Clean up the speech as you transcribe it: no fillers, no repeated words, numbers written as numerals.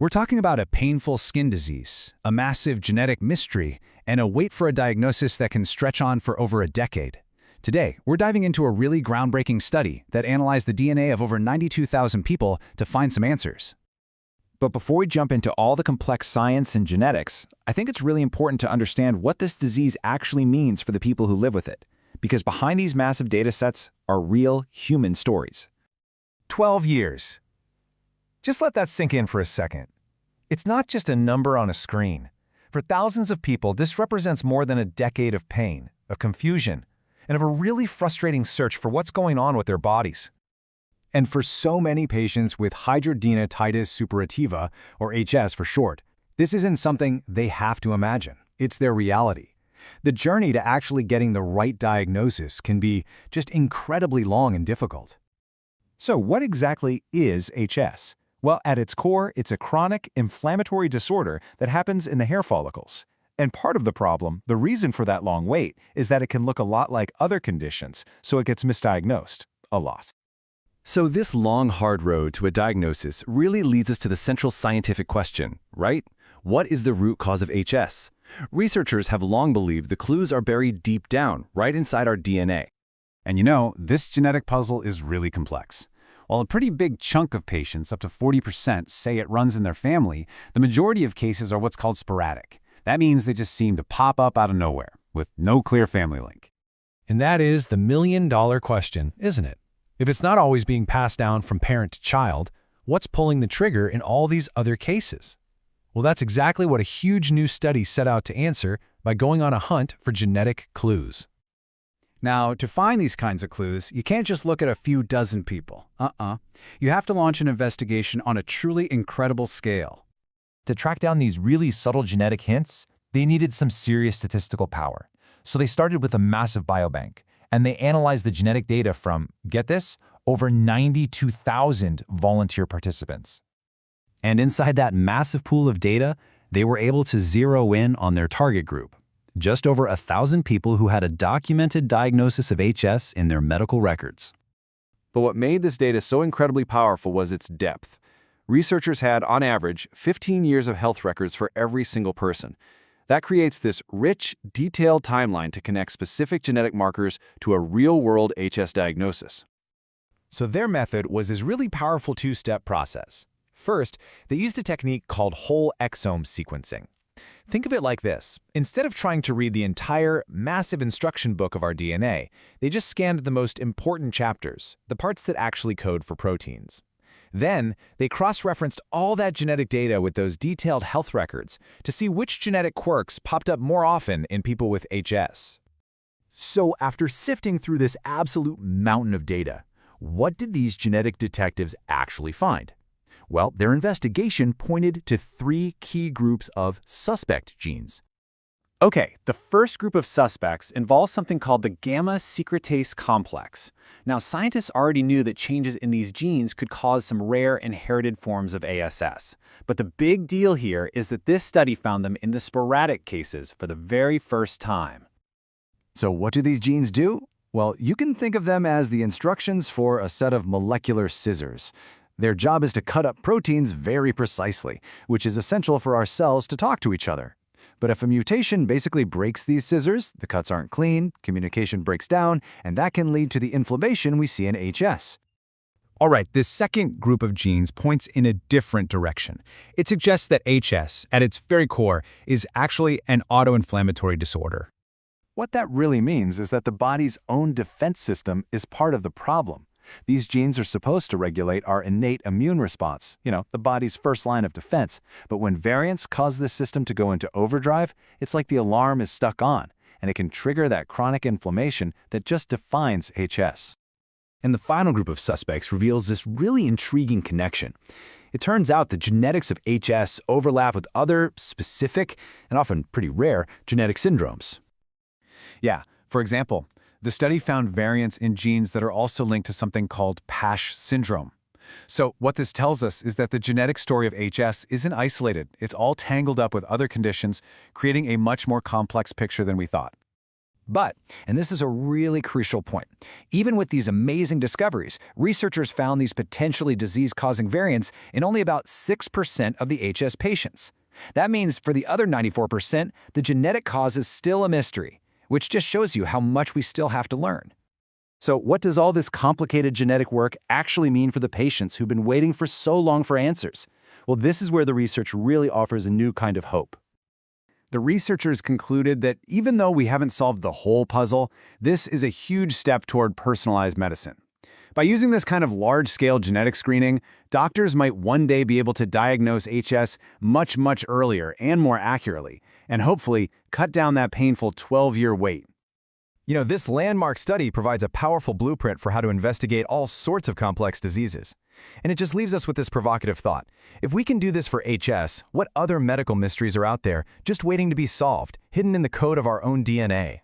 We're talking about a painful skin disease, a massive genetic mystery, and a wait for a diagnosis that can stretch on for over a decade. Today, we're diving into a really groundbreaking study that analyzed the DNA of over 92,000 people to find some answers. But before we jump into all the complex science and genetics, I think it's really important to understand what this disease actually means for the people who live with it. Because behind these massive data sets are real human stories. 12 years. Just let that sink in for a second. It's not just a number on a screen. For thousands of people, this represents more than a decade of pain, of confusion, and of a really frustrating search for what's going on with their bodies. And for so many patients with hidradenitis suppurativa, or HS for short, this isn't something they have to imagine. It's their reality. The journey to actually getting the right diagnosis can be just incredibly long and difficult. So what exactly is HS? Well, at its core, it's a chronic inflammatory disorder that happens in the hair follicles. And part of the problem, the reason for that long wait, is that it can look a lot like other conditions, so it gets misdiagnosed a lot. So this long, hard road to a diagnosis really leads us to the central scientific question, right? What is the root cause of HS? Researchers have long believed the clues are buried deep down, right inside our DNA. And you know, this genetic puzzle is really complex. While a pretty big chunk of patients, up to 40%, say it runs in their family, the majority of cases are what's called sporadic. That means they just seem to pop up out of nowhere, with no clear family link. And that is the million-dollar question, isn't it? If it's not always being passed down from parent to child, what's pulling the trigger in all these other cases? Well, that's exactly what a huge new study set out to answer by going on a hunt for genetic clues. Now, to find these kinds of clues, you can't just look at a few dozen people. You have to launch an investigation on a truly incredible scale. To track down these really subtle genetic hints, they needed some serious statistical power. So they started with a massive biobank, and they analyzed the genetic data from, get this, over 92,000 volunteer participants. And inside that massive pool of data, they were able to zero in on their target group. Just over 1,000 people who had a documented diagnosis of HS in their medical records. But what made this data so incredibly powerful was its depth. Researchers had, on average, 15 years of health records for every single person. That creates this rich, detailed timeline to connect specific genetic markers to a real-world HS diagnosis. So their method was this really powerful two-step process. First, they used a technique called whole-exome sequencing. Think of it like this. Instead of trying to read the entire, massive instruction book of our DNA, they just scanned the most important chapters, the parts that actually code for proteins. Then, they cross-referenced all that genetic data with those detailed health records to see which genetic quirks popped up more often in people with HS. So after sifting through this absolute mountain of data, what did these genetic detectives actually find? Well, their investigation pointed to 3 key groups of suspect genes. Okay, the first group of suspects involves something called the gamma secretase complex. Now, scientists already knew that changes in these genes could cause some rare inherited forms of ASS. But the big deal here is that this study found them in the sporadic cases for the very first time. So what do these genes do? Well, you can think of them as the instructions for a set of molecular scissors. Their job is to cut up proteins very precisely, which is essential for our cells to talk to each other. But if a mutation basically breaks these scissors, the cuts aren't clean, communication breaks down, and that can lead to the inflammation we see in HS. All right, this second group of genes points in a different direction. It suggests that HS, at its very core, is actually an autoinflammatory disorder. What that really means is that the body's own defense system is part of the problem. These genes are supposed to regulate our innate immune response, the body's first line of defense. But when variants cause this system to go into overdrive, it's like the alarm is stuck on, and it can trigger that chronic inflammation that just defines HS. And the final group of suspects reveals this really intriguing connection. It turns out the genetics of HS overlap with other specific, and often pretty rare, genetic syndromes. Yeah, for example, the study found variants in genes that are also linked to something called PASH syndrome. So what this tells us is that the genetic story of HS isn't isolated. It's all tangled up with other conditions, creating a much more complex picture than we thought. But, and this is a really crucial point, even with these amazing discoveries, researchers found these potentially disease-causing variants in only about 6% of the HS patients. That means for the other 94%, the genetic cause is still a mystery, which just shows you how much we still have to learn. So what does all this complicated genetic work actually mean for the patients who've been waiting for so long for answers? Well, this is where the research really offers a new kind of hope. The researchers concluded that even though we haven't solved the whole puzzle, this is a huge step toward personalized medicine. By using this kind of large-scale genetic screening, doctors might one day be able to diagnose HS much, much earlier and more accurately, and hopefully cut down that painful 12-year wait. You know, this landmark study provides a powerful blueprint for how to investigate all sorts of complex diseases. And it just leaves us with this provocative thought. If we can do this for HS, what other medical mysteries are out there just waiting to be solved, hidden in the code of our own DNA?